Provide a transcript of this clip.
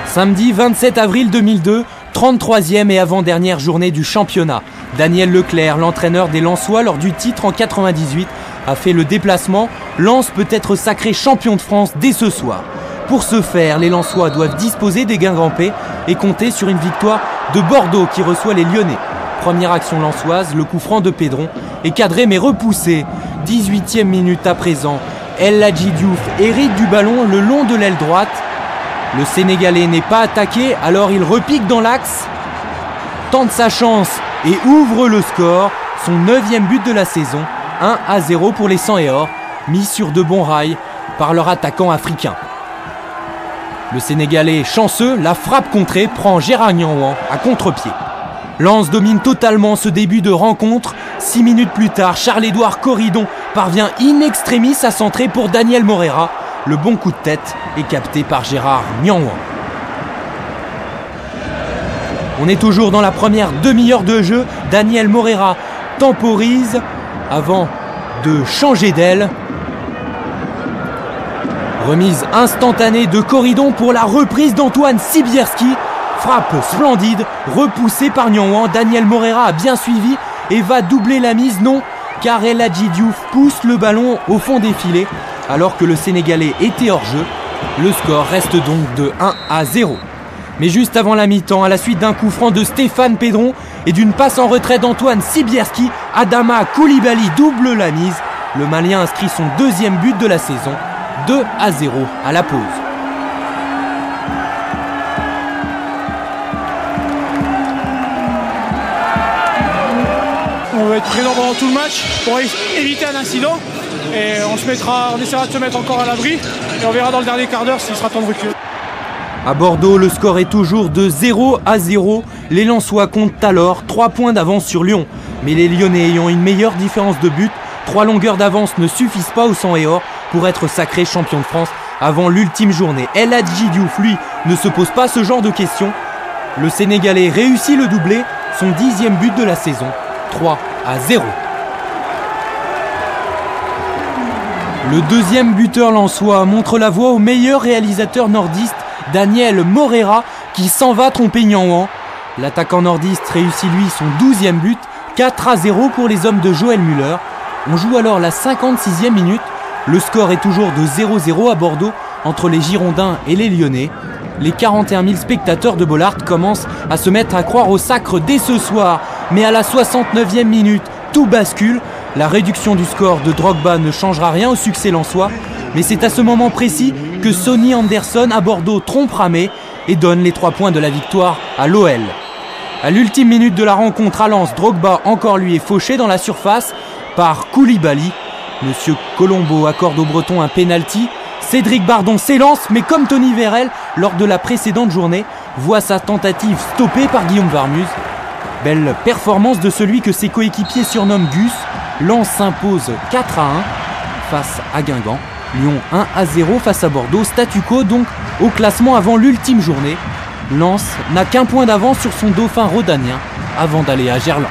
Samedi 27 avril 2002, 33e et avant-dernière journée du championnat. Daniel Leclerc, l'entraîneur des Lensois lors du titre en 98, a fait le déplacement. Lens peut être sacré champion de France dès ce soir. Pour ce faire, les Lensois doivent disposer des Guingampais et compter sur une victoire de Bordeaux qui reçoit les Lyonnais. Première action lensoise, le coup franc de Pedron est cadré mais repoussé. 18e minute à présent, El Hadji Diouf hérite du ballon le long de l'aile droite. Le Sénégalais n'est pas attaqué, alors il repique dans l'axe, tente sa chance et ouvre le score. Son 9e but de la saison, 1-0 pour les 100 et or, mis sur de bons rails par leur attaquant africain. Le Sénégalais chanceux, la frappe contrée prend Gérard Nianouan à contre-pied. Lens domine totalement ce début de rencontre. 6 minutes plus tard, Charles-Édouard Corridon parvient in extremis à centrer pour Daniel Morera. Le bon coup de tête est capté par Gérard Nianouan. On est toujours dans la première demi-heure de jeu. Daniel Morera temporise avant de changer d'aile. Remise instantanée de Corridon pour la reprise d'Antoine Sibierski. Frappe splendide, repoussée par Nianouan. Daniel Morera a bien suivi et va doubler la mise. Non, car El Hadji Diouf pousse le ballon au fond des filets alors que le Sénégalais était hors jeu. Le score reste donc de 1-0. Mais juste avant la mi-temps, à la suite d'un coup franc de Stéphane Pedron et d'une passe en retrait d'Antoine Sibierski, Adama Koulibaly double la mise. Le Malien inscrit son 2e but de la saison, 2-0 à la pause. On va être présent pendant tout le match pour éviter un incident et on essaiera de se mettre encore à l'abri et on verra dans le dernier quart d'heure s'il sera temps de reculer. À Bordeaux, le score est toujours de 0-0. Les Lensois comptent alors 3 points d'avance sur Lyon. Mais les Lyonnais ayant une meilleure différence de but, 3 longueurs d'avance ne suffisent pas aux 100 et or pour être sacré champion de France avant l'ultime journée. El Hadji Diouf, lui, ne se pose pas ce genre de questions. Le Sénégalais réussit le doublé, son 10e but de la saison, 3-0. Le 2e buteur lensois montre la voie au meilleur réalisateur nordiste, Daniel Morera, qui s'en va tromper Nianouan. L'attaquant nordiste réussit lui son 12e but, 4-0 pour les hommes de Joël Müller. On joue alors la 56e minute. Le score est toujours de 0-0 à Bordeaux entre les Girondins et les Lyonnais. Les 41 000 spectateurs de Bollaert commencent à se mettre à croire au sacre dès ce soir. Mais à la 69e minute, tout bascule. La réduction du score de Drogba ne changera rien au succès lensois. Mais c'est à ce moment précis que Sonny Anderson à Bordeaux trompe Ramé et donne les 3 points de la victoire à l'OL. À l'ultime minute de la rencontre à Lens, Drogba encore lui est fauché dans la surface par Koulibaly. Monsieur Colombo accorde aux Bretons un pénalty. Cédric Bardon s'élance, mais comme Tony Vérel lors de la précédente journée, voit sa tentative stoppée par Guillaume Varmuz. Belle performance de celui que ses coéquipiers surnomment Gus. Lens s'impose 4-1 face à Guingamp. Lyon 1-0 face à Bordeaux. Statu quo donc au classement avant l'ultime journée. Lens n'a qu'un point d'avance sur son dauphin rhodanien avant d'aller à Gerland.